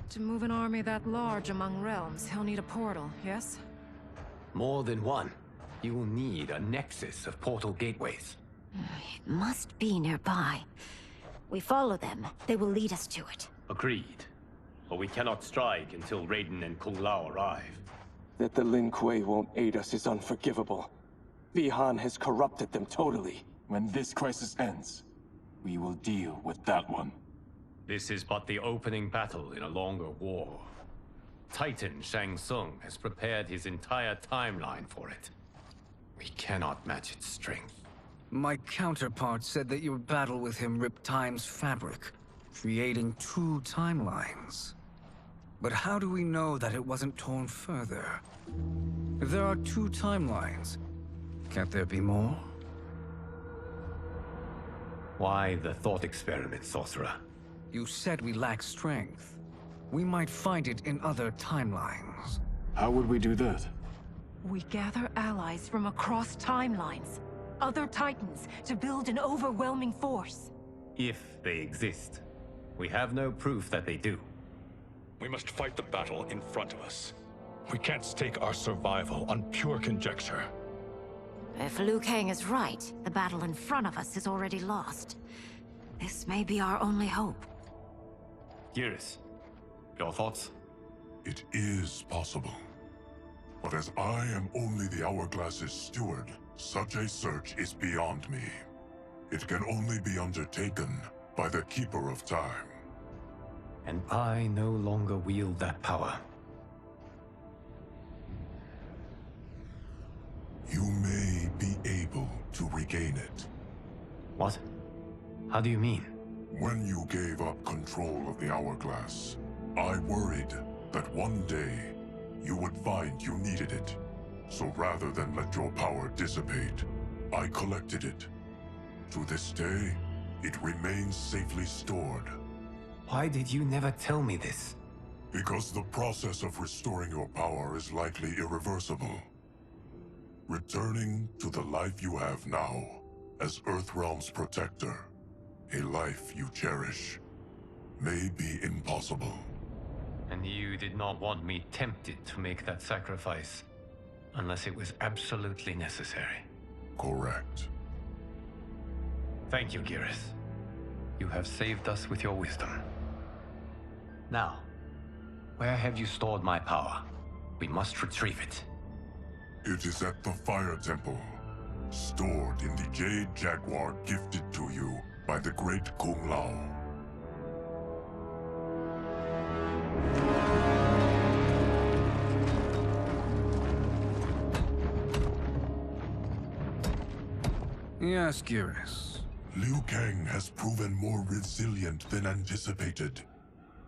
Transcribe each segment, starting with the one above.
To move an army that large among realms, he'll need a portal, yes? More than one. You will need a nexus of portal gateways. It must be nearby. We follow them, they will lead us to it. Agreed. But we cannot strike until Raiden and Kung Lao arrive. That the Lin Kuei won't aid us is unforgivable. Bi-Han has corrupted them totally. When this crisis ends, we will deal with that one. This is but the opening battle in a longer war. Titan Shang Tsung has prepared his entire timeline for it. We cannot match its strength. My counterpart said that your battle with him ripped time's fabric, creating two timelines. But how do we know that it wasn't torn further? If there are two timelines, can't there be more? Why the thought experiment, sorcerer? You said we lack strength. We might find it in other timelines. How would we do that? We gather allies from across timelines, other titans, to build an overwhelming force. If they exist. We have no proof that they do. We must fight the battle in front of us. We can't stake our survival on pure conjecture. If Liu Kang is right, the battle in front of us is already lost. This may be our only hope. Geras, your thoughts? It is possible. But as I am only the Hourglass's steward, such a search is beyond me. It can only be undertaken by the Keeper of Time. And I no longer wield that power. You may be able to regain it. What? How do you mean? When you gave up control of the Hourglass, I worried that one day you would find you needed it. So rather than let your power dissipate, I collected it. To this day, it remains safely stored. Why did you never tell me this? Because the process of restoring your power is likely irreversible. Returning to the life you have now, as Earthrealm's protector, a life you cherish, may be impossible. And you did not want me tempted to make that sacrifice, unless it was absolutely necessary. Correct. Thank you, Geras. You have saved us with your wisdom. Now, where have you stored my power? We must retrieve it. It is at the Fire Temple, stored in the Jade Jaguar gifted to you by the great Kung Lao. Yes, Geras. Liu Kang has proven more resilient than anticipated.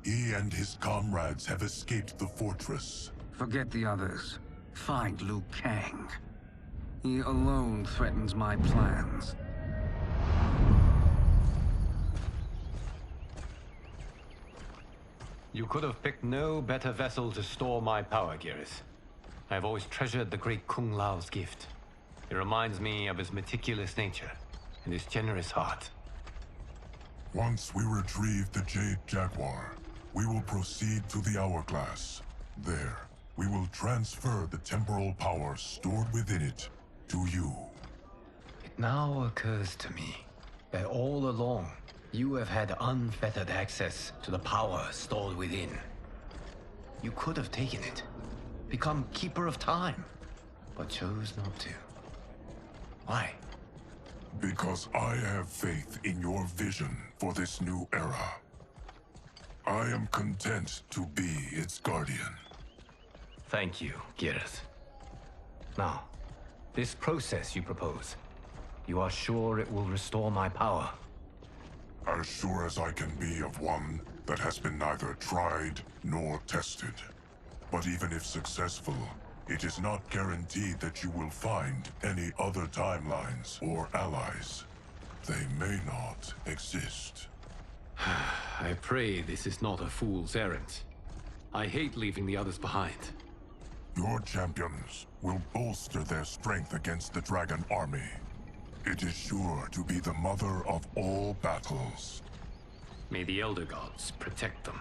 He and his comrades have escaped the fortress. Forget the others. Find Liu Kang. He alone threatens my plans. You could have picked no better vessel to store my power, Geras. I have always treasured the great Kung Lao's gift. It reminds me of his meticulous nature and his generous heart. Once we retrieve the Jade Jaguar, we will proceed to the Hourglass. There, we will transfer the temporal power stored within it to you. It now occurs to me that all along, you have had unfettered access to the power stored within. You could have taken it, become Keeper of Time, but chose not to. Why? Because I have faith in your vision for this new era. I am content to be its guardian. Thank you, Geras. Now, this process you propose, you are sure it will restore my power? As sure as I can be of one that has been neither tried nor tested. But even if successful, it is not guaranteed that you will find any other timelines or allies. They may not exist. I pray this is not a fool's errand. I hate leaving the others behind. Your champions will bolster their strength against the Dragon Army. It is sure to be the mother of all battles. May the Elder Gods protect them.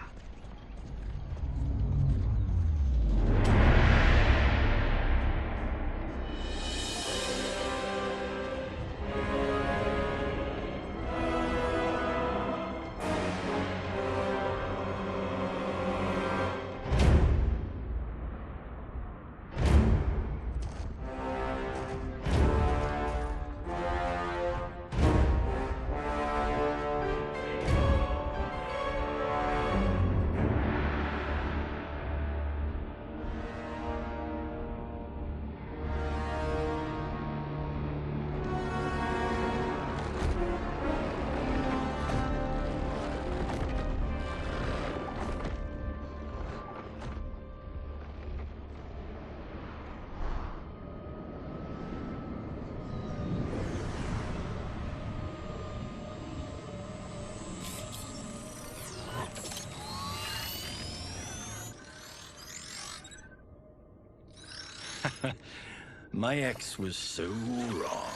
My ex was so wrong.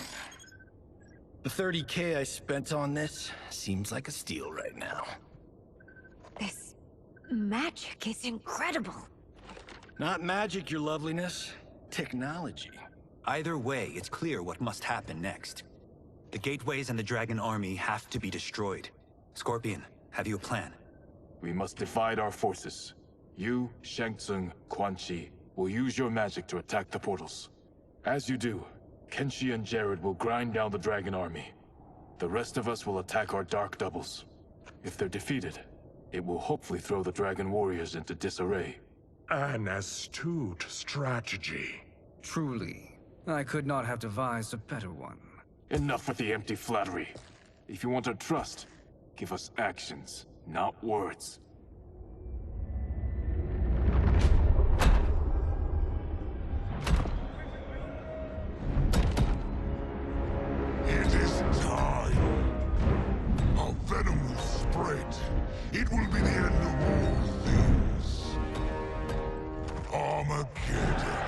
The 30K I spent on this seems like a steal right now. This magic is incredible. Not magic, your loveliness. Technology. Either way, it's clear what must happen next. The gateways and the Dragon Army have to be destroyed. Scorpion, have you a plan? We must divide our forces. You, Shang Tsung, Quan-Chi will use your magic to attack the portals. As you do, Kenshi and Jared will grind down the Dragon Army. The rest of us will attack our dark doubles. If they're defeated, it will hopefully throw the Dragon Warriors into disarray. An astute strategy. Truly, I could not have devised a better one. Enough with the empty flattery. If you want our trust, give us actions, not words. It is time. A venom will spread. It will be the end of all things. Armageddon.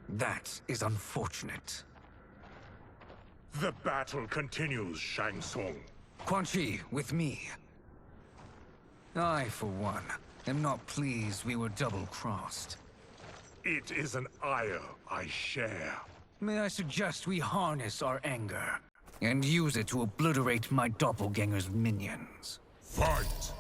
That is unfortunate. The battle continues, Shang Tsung. Quan-Chi, with me. I, for one, am not pleased we were double-crossed. It is an ire I share. May I suggest we harness our anger and use it to obliterate my doppelganger's minions? Fight!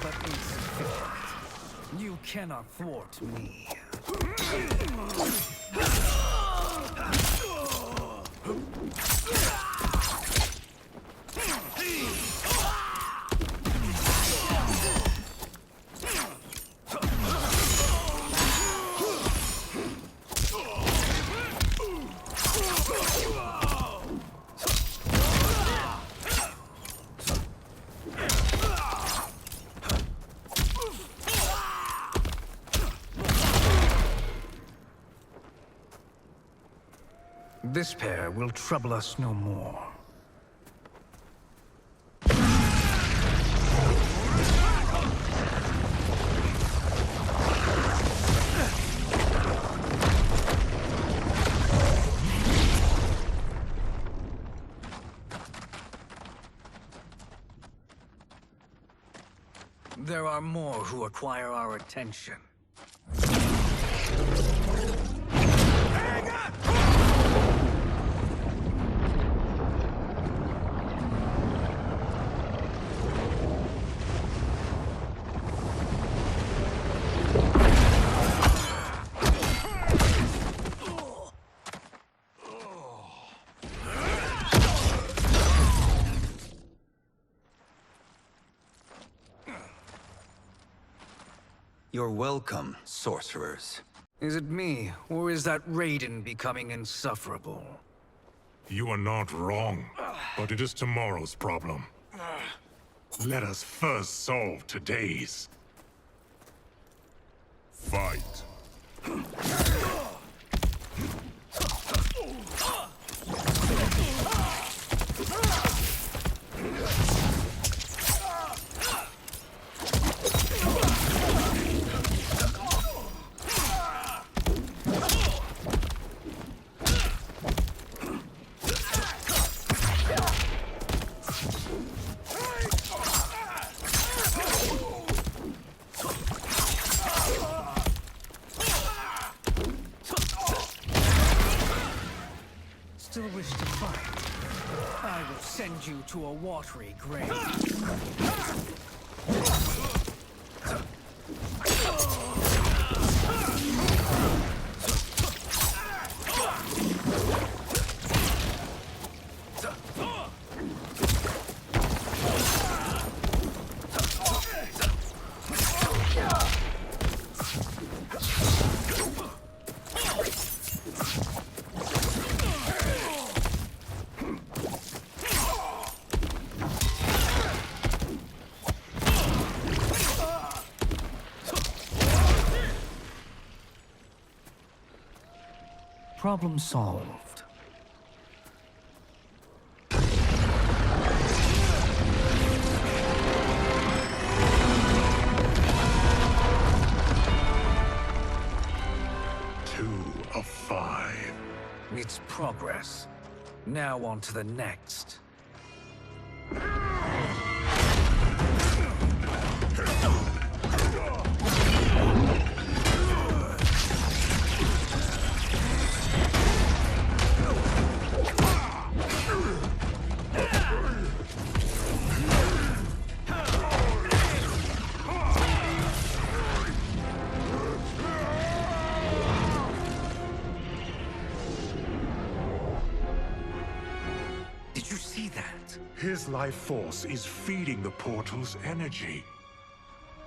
But insufficient. You cannot thwart me. This pair will trouble us no more. There are more who require our attention. You're welcome, sorcerers. Is it me, or is that Raiden becoming insufferable? You are not wrong, but it is tomorrow's problem. Let us first solve today's. Fight. Still wish to fight? I will send you to a watery grave. Problem solved. Two of 5. It's progress. Now on to the next. Did you see that? His life force is feeding the portal's energy.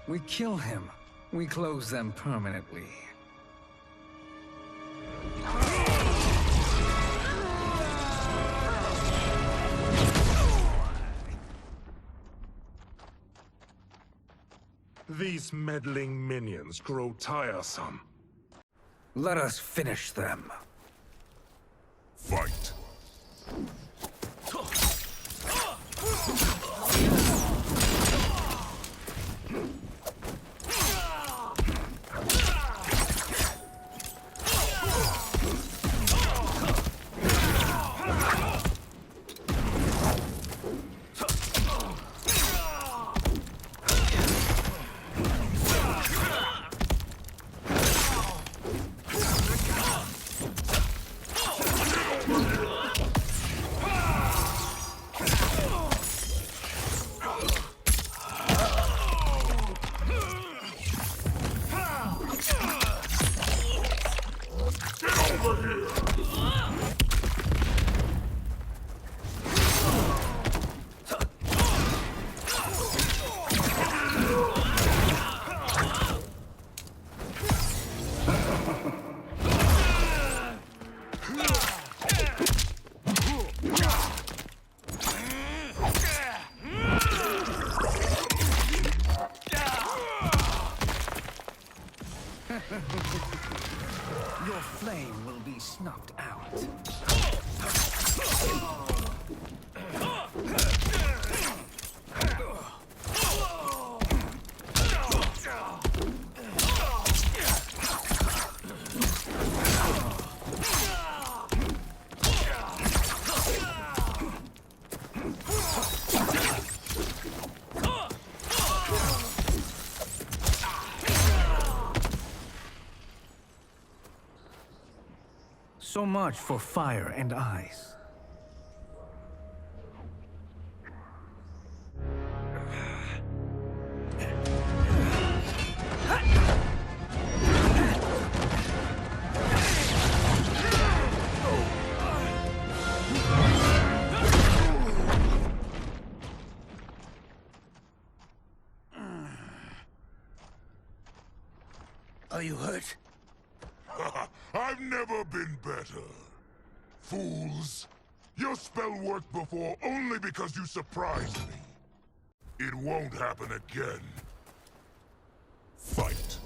We kill him. We close them permanently. These meddling minions grow tiresome. Let us finish them. Fight. Your flame will be snuffed out. So much for fire and ice. Are you hurt? I've never been better. Fools. Your spell worked before only because you surprised me. It won't happen again. Fight.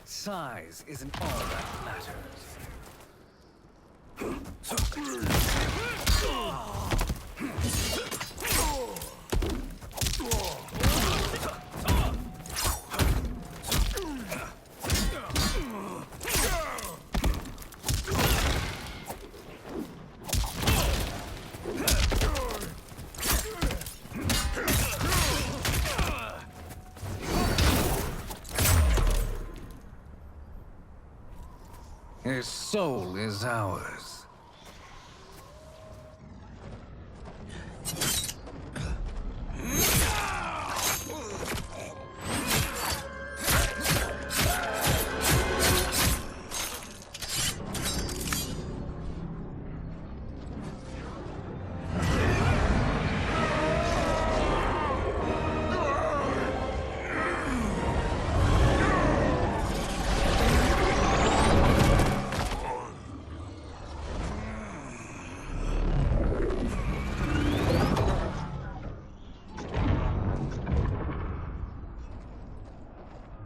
Size isn't all that matters. His soul is ours.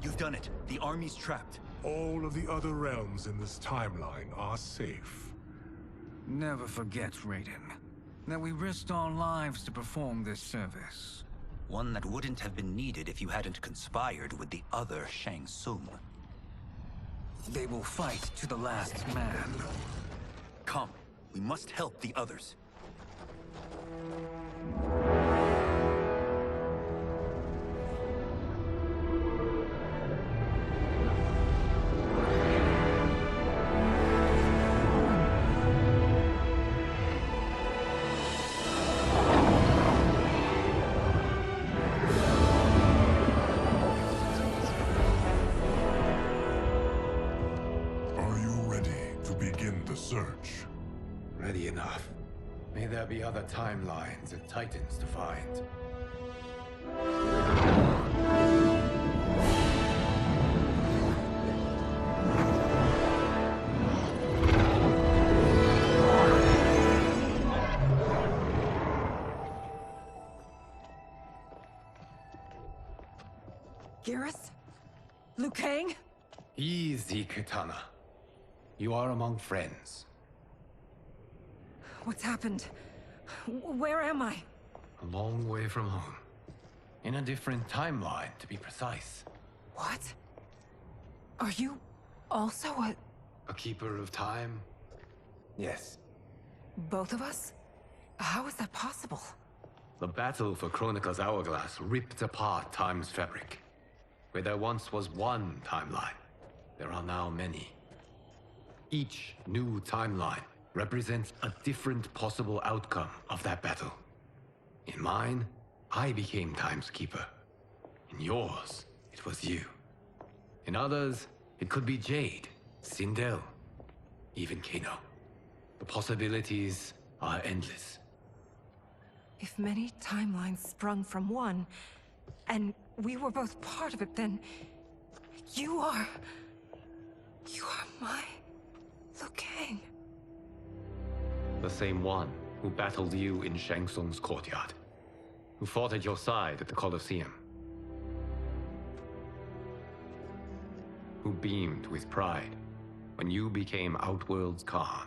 You've done it. The army's trapped. All of the other realms in this timeline are safe. Never forget, Raiden, that we risked our lives to perform this service. One that wouldn't have been needed if you hadn't conspired with the other Shang Tsung. They will fight to the last man. Come, we must help the others. Search. Ready enough. May there be other timelines and titans to find. Garrus? Liu Kang? Easy, Kitana. You are among friends. What's happened? Where am I? A long way from home. In a different timeline, to be precise. What? Are you also a keeper of time? Yes. both of us? How is that possible? The battle for Chronica's Hourglass ripped apart time's fabric. Where there once was one timeline, there are now many. Each new timeline represents a different possible outcome of that battle. In mine, I became Time's Keeper. In yours, it was you. In others, it could be Jade, Sindel, even Kano. The possibilities are endless. If many timelines sprung from one, and we were both part of it, then you are my Liu Kang. The same one who battled you in Shang Tsung's courtyard. Who fought at your side at the Colosseum. Who beamed with pride when you became Outworld's Khan.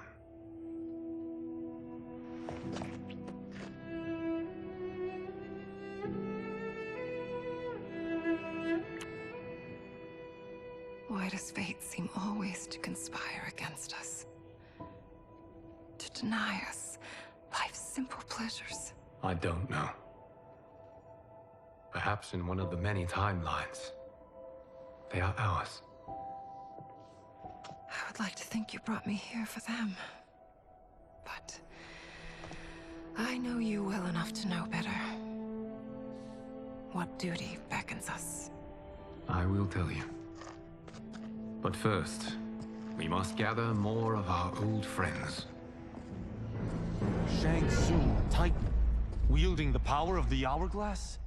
Why does fate seem always to conspire against us? To deny us life's simple pleasures? I don't know. Perhaps in one of the many timelines. They are ours. I would like to think you brought me here for them. But I know you well enough to know better. What duty beckons us? I will tell you. But first, we must gather more of our old friends. Shang Tsung, Titan, wielding the power of the Hourglass?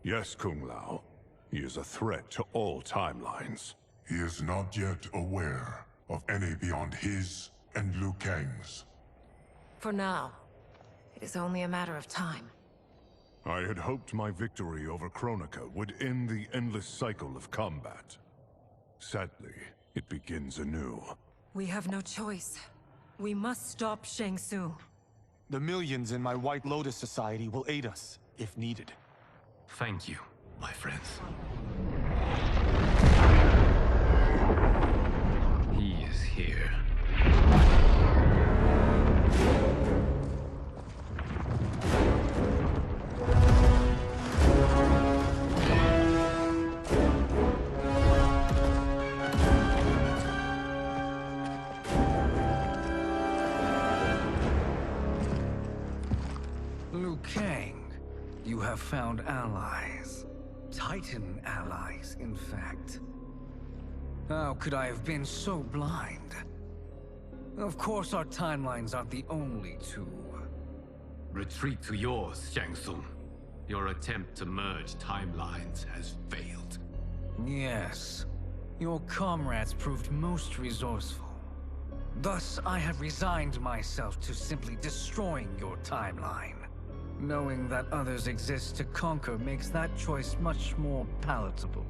Yes, Kung Lao. He is a threat to all timelines. He is not yet aware of any beyond his and Liu Kang's. For now, it is only a matter of time. I had hoped my victory over Kronika would end the endless cycle of combat. Sadly, it begins anew. We have no choice. We must stop Shang Tsung. The millions in my White Lotus Society will aid us, if needed. Thank you, my friends. He is here. Liu Kang, you have found allies. Titan allies, in fact. How could I have been so blind? Of course our timelines aren't the only two. Retreat to yours, Shang Tsung. Your attempt to merge timelines has failed. Yes. Your comrades proved most resourceful. Thus, I have resigned myself to simply destroying your timeline. Knowing that others exist to conquer makes that choice much more palatable.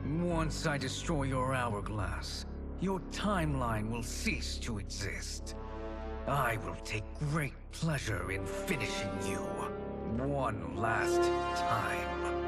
Once I destroy your hourglass, your timeline will cease to exist. I will take great pleasure in finishing you one last time.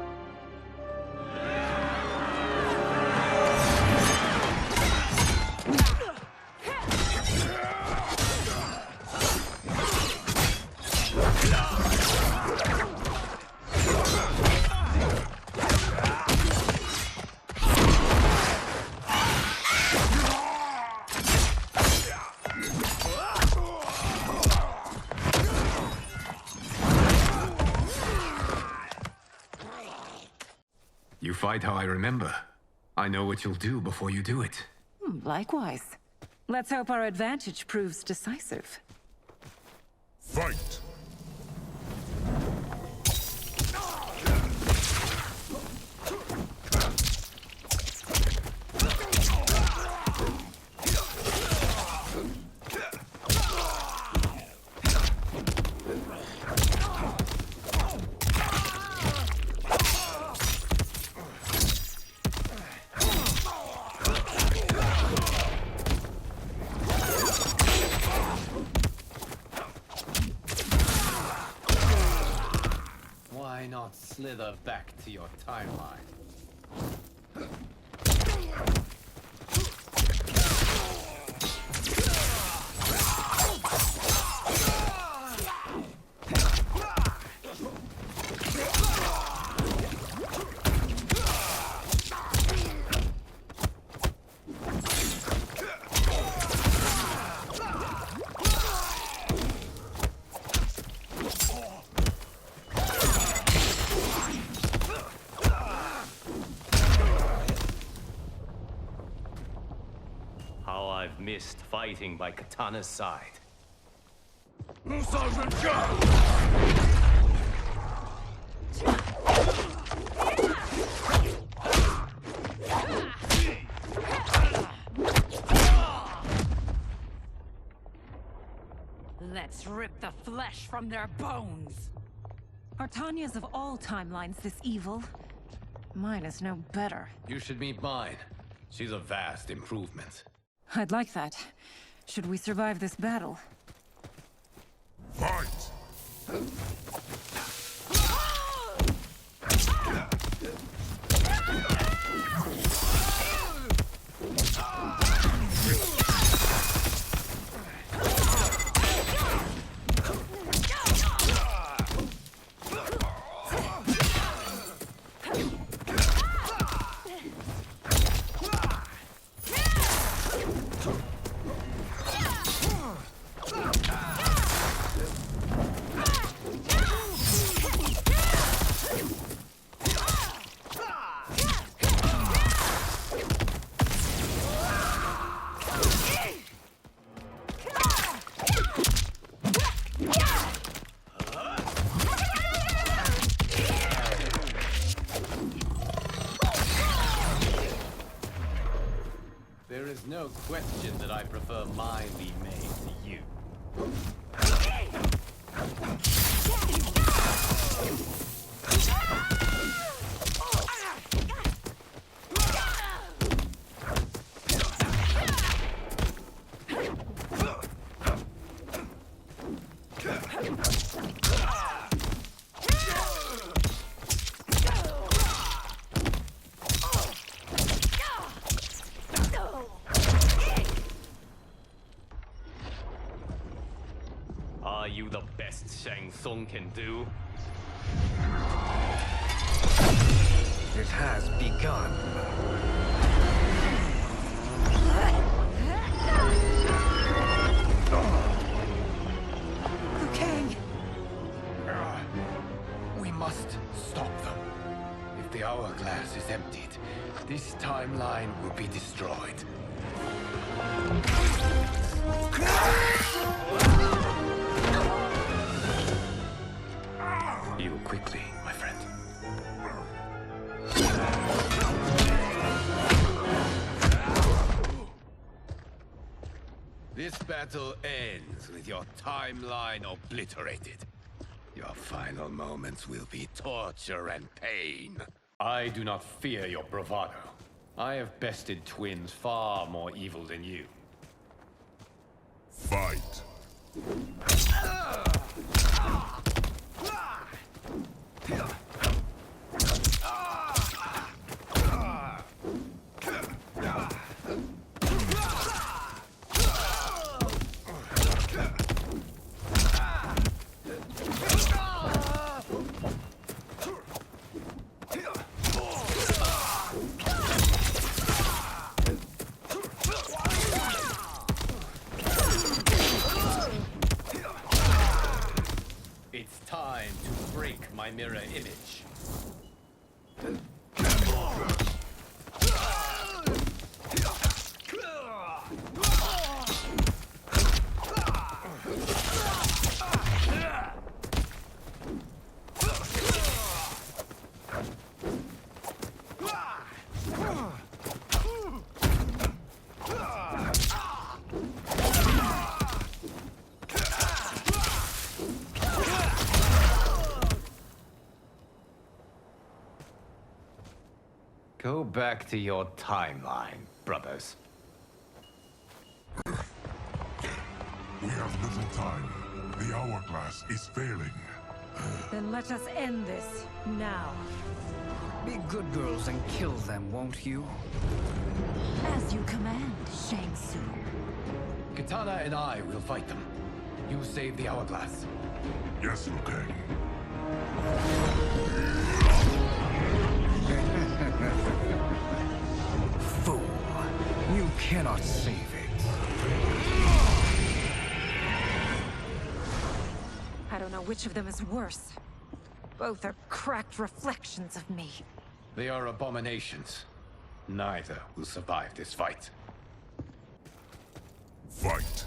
You fight how I remember. I know what you'll do before you do it. Likewise. Let's hope our advantage proves decisive. Fight! Why not slither back to your timeline? How I've missed fighting by Katana's side. Let's rip the flesh from their bones. Are Tanya's of all timelines this evil? Mine is no better. You should meet mine. She's a vast improvement. I'd like that. Should we survive this battle? Fight! no question that I prefer mine be made to you. Are you the best Shang Tsung can do? It has begun. Liu Kang! We must stop them. If the hourglass is emptied, this timeline will be destroyed. Heal quickly, my friend. This battle ends with your timeline obliterated. Your final moments will be torture and pain. I do not fear your bravado. I have bested twins far more evil than you. Fight. It's time to break my mirror image. Go back to your timeline, brothers. We have little time. The hourglass is failing. Then let us end this, now. Be good girls and kill them, won't you? As you command, Shang Tsung. Katana and I will fight them. You save the hourglass. Yes, Liu Kang. Fool. You cannot save it. I don't know which of them is worse. Both are cracked reflections of me. They are abominations. Neither will survive this fight. Fight.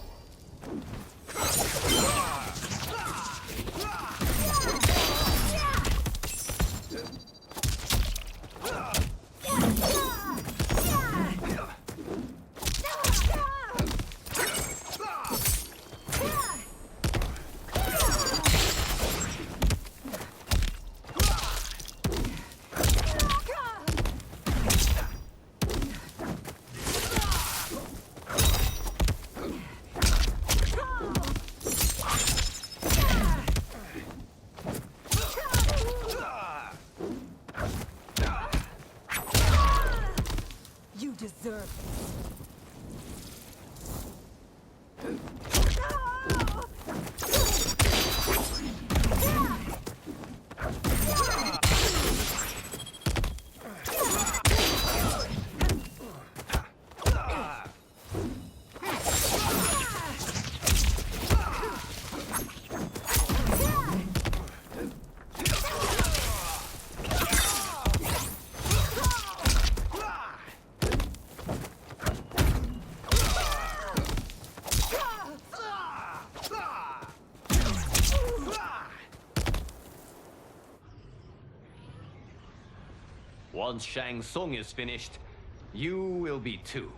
You deserve this. Once Shang Tsung is finished, you will be too.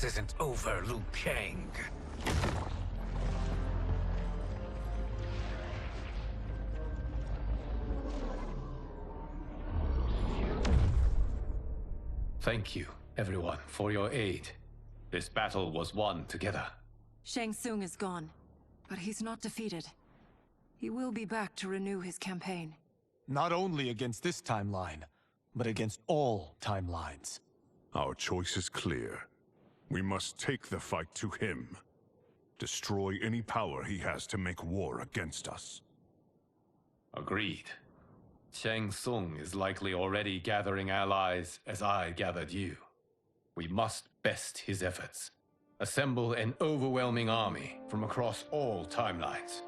This isn't over, Liu Kang. Thank you, everyone, for your aid. This battle was won together. Shang Tsung is gone, but he's not defeated. He will be back to renew his campaign. Not only against this timeline, but against all timelines. Our choice is clear. We must take the fight to him. Destroy any power he has to make war against us. Agreed. Shang Tsung is likely already gathering allies as I gathered you. We must best his efforts. Assemble an overwhelming army from across all timelines.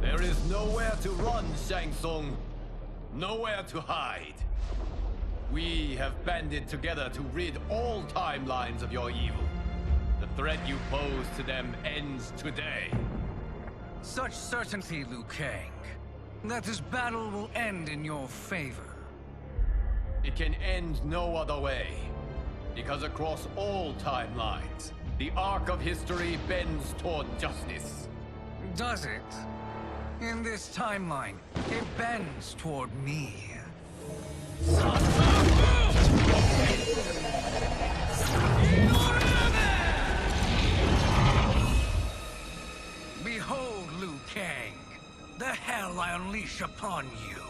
There is nowhere to run, Shang Tsung. Nowhere to hide. We have banded together to rid all timelines of your evil. The threat you pose to them ends today. Such certainty, Liu Kang, that this battle will end in your favor. It can end no other way. Because across all timelines, the arc of history bends toward justice. Does it? In this timeline, it bends toward me. Behold, Liu Kang, the hell I unleash upon you.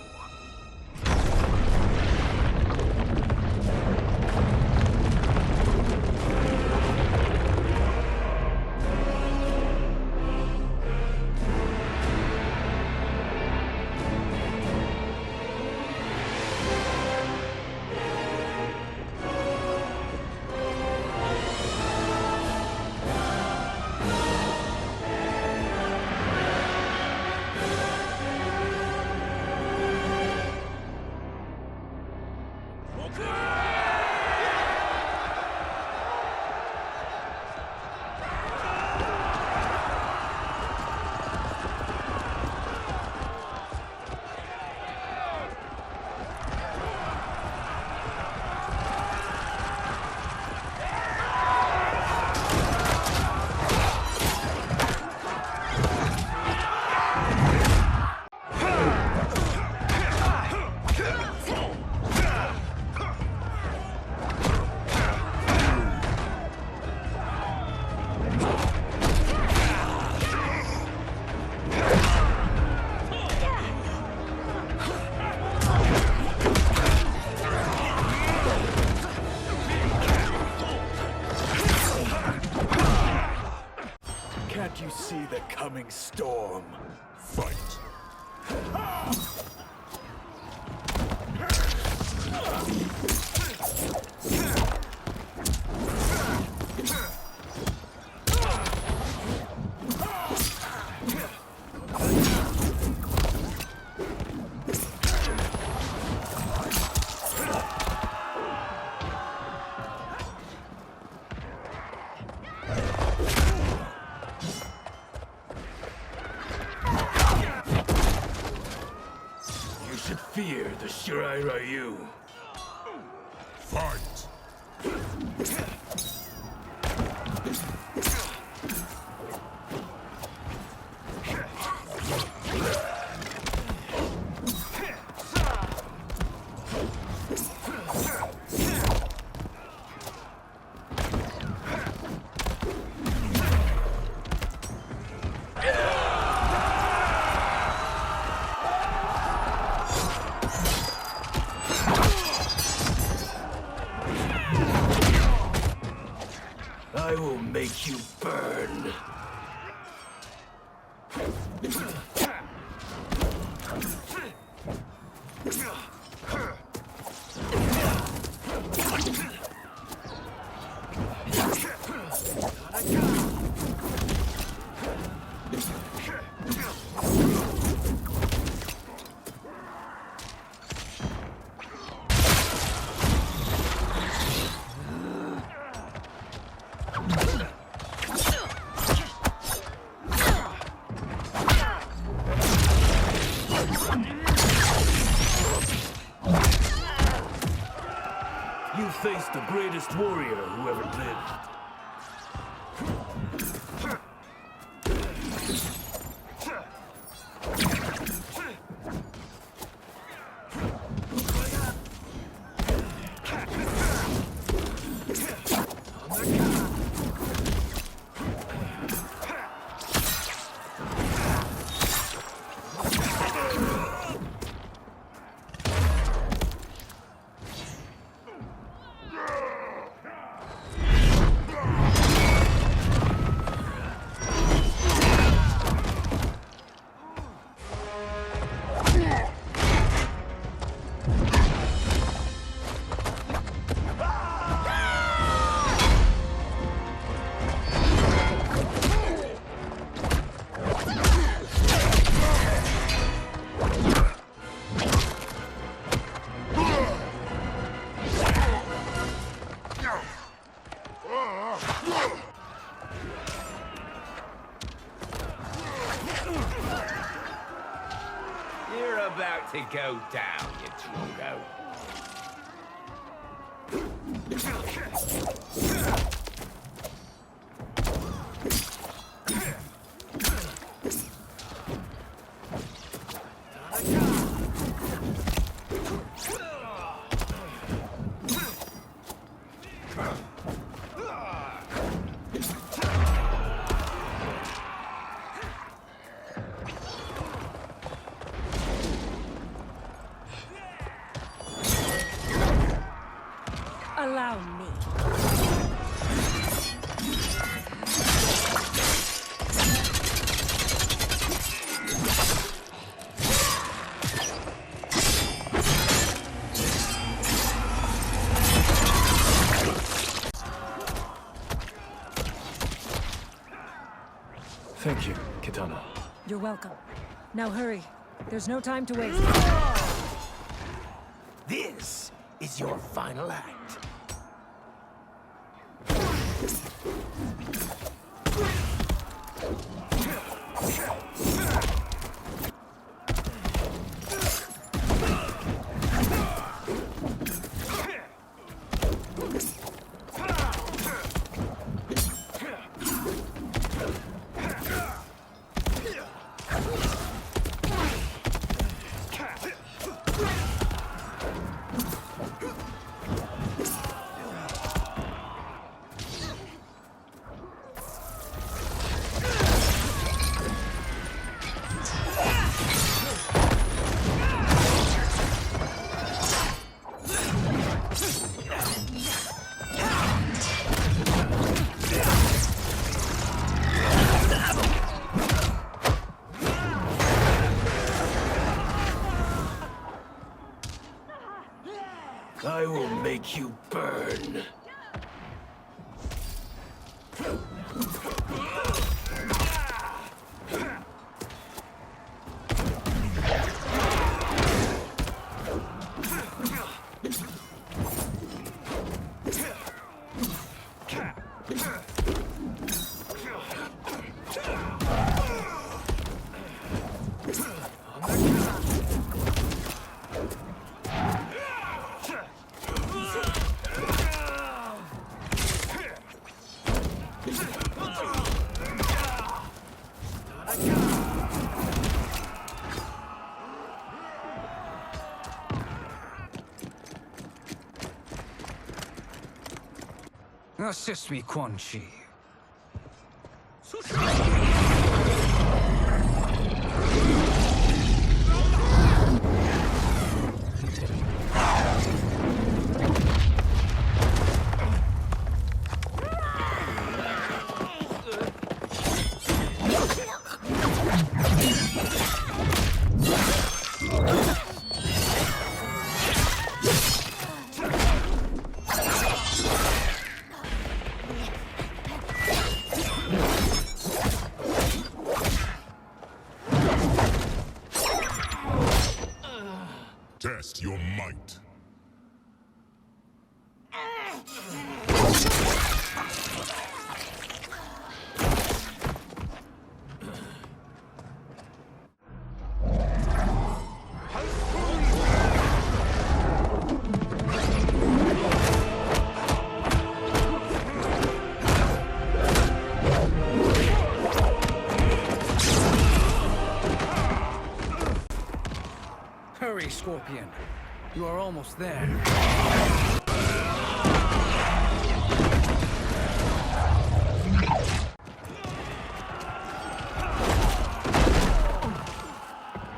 Can't you see the coming storm? Fight! fear the Shirai Ryu. Fight! I will make you burn. You face the greatest warrior who ever lived. You're about to go down, you Drogo. Allow me. Thank you, Kitana. You're welcome. Now hurry. There's no time to waste. This is your final act. I will make you burn. Assist me, Quan-Chi. Test your might. Hurry, Scorpion. You are almost there.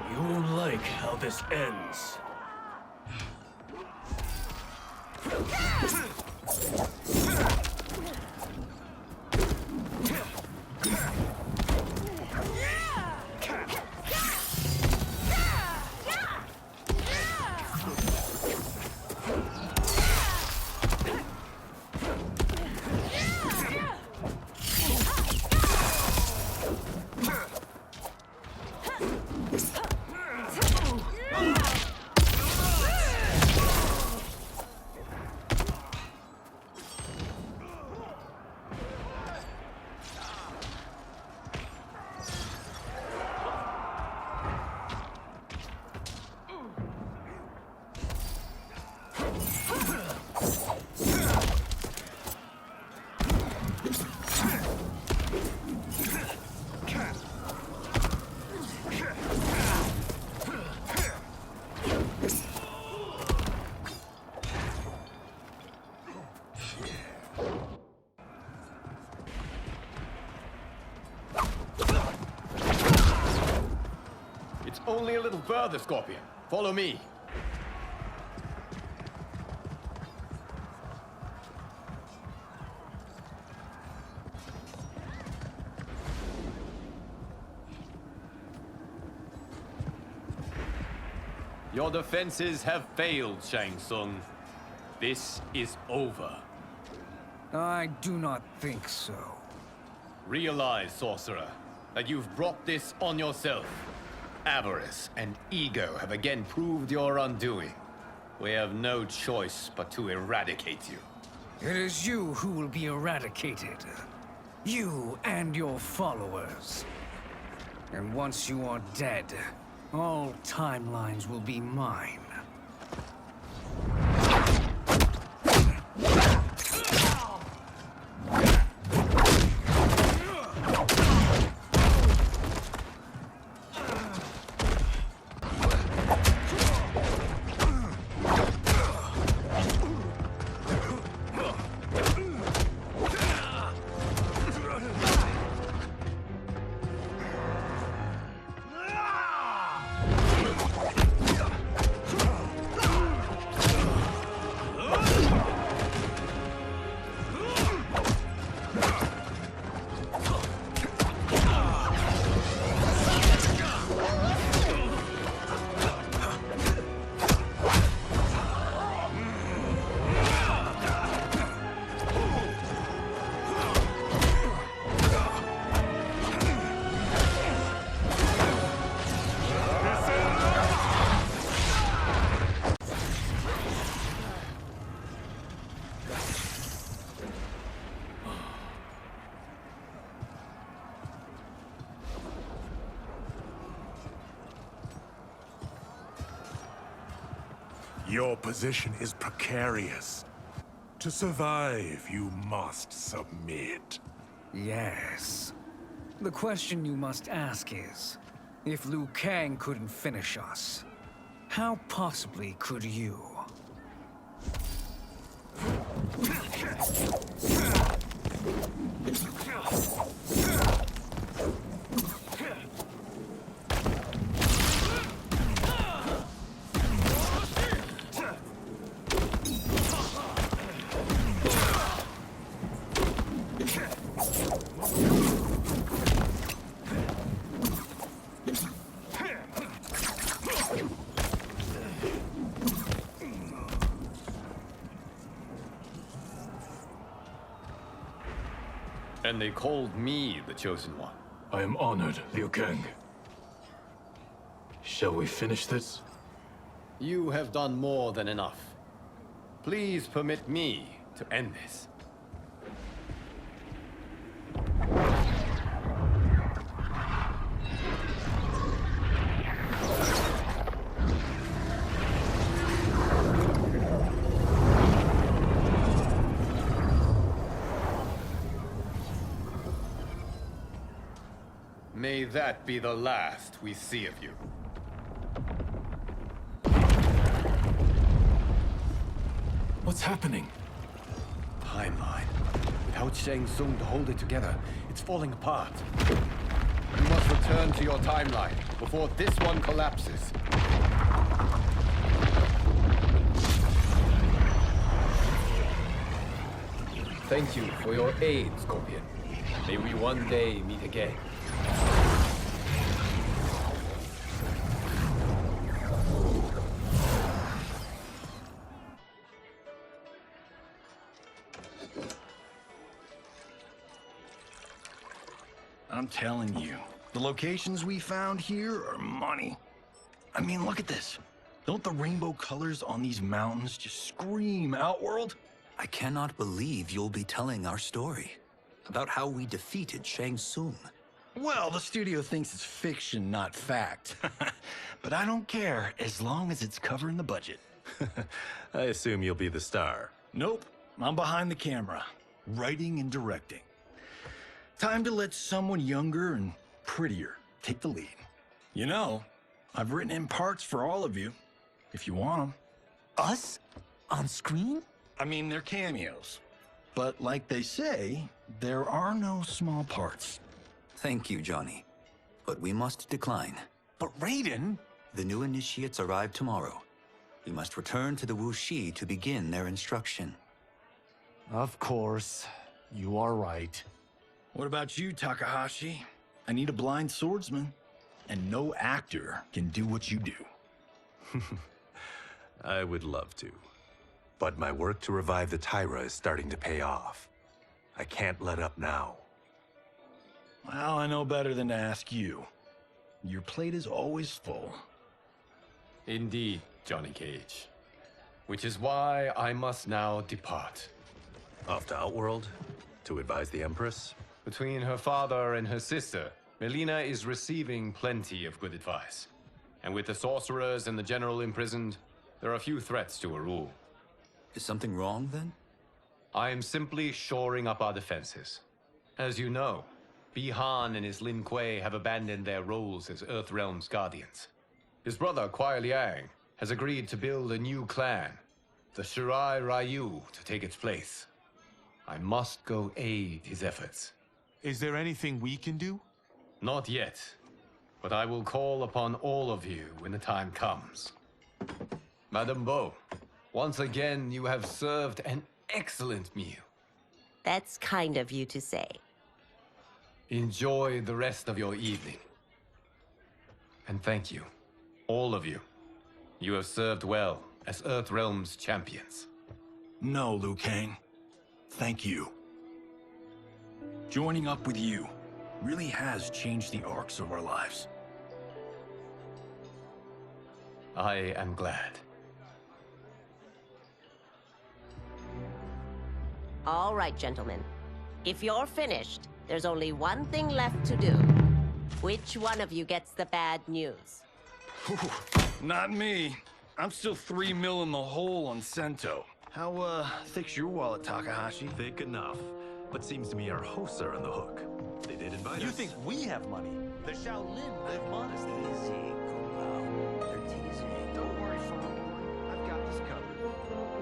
You won't like how this ends. Only a little further, Scorpion. Follow me. Your defenses have failed, Shang Tsung. This is over. I do not think so. Realize, sorcerer, that you've brought this on yourself. Avarice and ego have again proved your undoing. We have no choice but to eradicate you. It is you who will be eradicated. You and your followers. And once you are dead, all timelines will be mine. Your position is precarious. To survive, you must submit. Yes. The question you must ask is, if Liu Kang couldn't finish us, how possibly could you? And they called me the Chosen One. I am honored, Liu Kang. Shall we finish this? You have done more than enough. Please permit me to end this. May that be the last we see of you. What's happening? Timeline. Without Shang Tsung to hold it together, it's falling apart. You must return to your timeline before this one collapses. Thank you for your aid, Scorpion. May we one day meet again. I'm telling you, the locations we found here are money. I mean, look at this. Don't the rainbow colors on these mountains just scream Outworld? I cannot believe you'll be telling our story about how we defeated Shang Tsung. Well, the studio thinks it's fiction, not fact. But I don't care, as long as it's covering the budget. I assume you'll be the star. Nope, I'm behind the camera, writing and directing. Time to let someone younger and prettier take the lead. You know, I've written in parts for all of you, if you want them. Us? On screen? I mean, they're cameos. But like they say, there are no small parts. Thank you, Johnny. But we must decline. But Raiden? The new initiates arrive tomorrow. We must return to the Wuxi to begin their instruction. Of course. You are right. What about you, Takahashi? I need a blind swordsman, and no actor can do what you do. I would love to. But my work to revive the Tyra is starting to pay off. I can't let up now. Well, I know better than to ask you. Your plate is always full. Indeed, Johnny Cage. Which is why I must now depart. Off to Outworld? To advise the Empress? Between her father and her sister, Melina is receiving plenty of good advice. And with the sorcerers and the general imprisoned, there are few threats to her rule. Is something wrong, then? I am simply shoring up our defenses. As you know, Bi-Han and his Lin Kuei have abandoned their roles as Earthrealm's guardians. His brother, Kuai Liang, has agreed to build a new clan, the Shirai Ryu, to take its place. I must go aid his efforts. Is there anything we can do? Not yet, but I will call upon all of you when the time comes. Madame Bo, once again you have served an excellent meal. That's kind of you to say. Enjoy the rest of your evening. And thank you, all of you. You have served well as Earthrealm's champions. No, Liu Kang. Thank you. Joining up with you really has changed the arcs of our lives. I am glad. All right, gentlemen. If you're finished, there's only one thing left to do. Which one of you gets the bad news? Not me. I'm still 3 mil in the hole on Sento. How, thick's your wallet, Takahashi? Thick enough. But seems to me our hosts are on the hook. They did invite us. You think we have money? The Shaolin live modestly. Easy, Kumo. They're teasing. Don't worry, Farm. I've got this covered.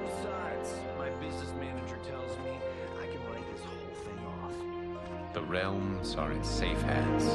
Besides, my business manager tells me I can write this whole thing off. The realms are in safe hands.